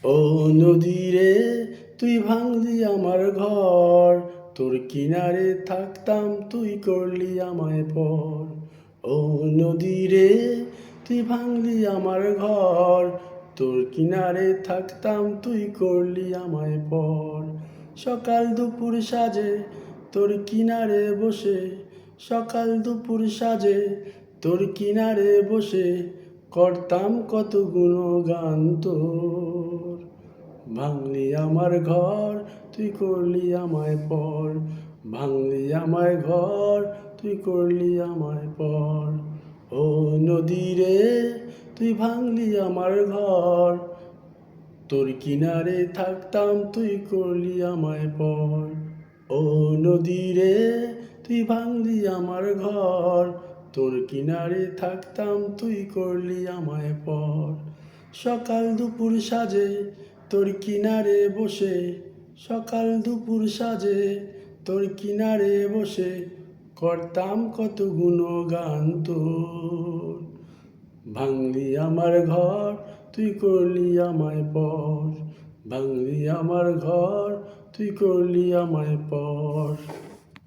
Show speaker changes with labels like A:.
A: ও নদী রে, তুই ভাঙলি আমার ঘর, তোর কিনারে থাকতাম তুই করলি আমায় পর। ও নদী রে, তুই ভাঙলি আমার ঘর, তোর কিনারে থাকতাম তুই করলি আমায় পর। সকাল দুপুর সাজে তোর কিনারে বসে, সকাল দুপুর সাজে তোর কিনারে বসে করতাম কত গুণগান তোর। ভাঙলি আমার ঘর, তুই করলি আমায় পর। ভাঙলি আমার ঘর, তুই করলি আমায় পর। ও নদী রে, তুই ভাঙলি আমার ঘর, তোর কিনারে থাকতাম তুই করলি আমায় পর। ও নদী রে, তুই ভাঙলি আমার ঘর, তোর কিনারে থাকতাম তুই করলি আমায় পর। সকাল দুপুর সাজে তোর কিনারে বসে, সকাল দুপুর সাজে তোর কিনারে বসে করতাম কত গুণগান তোর। ভাঙলি আমার ঘর, তুই করলি আমায় পর। ভাঙলি আমার ঘর, তুই করলি আমায় পর।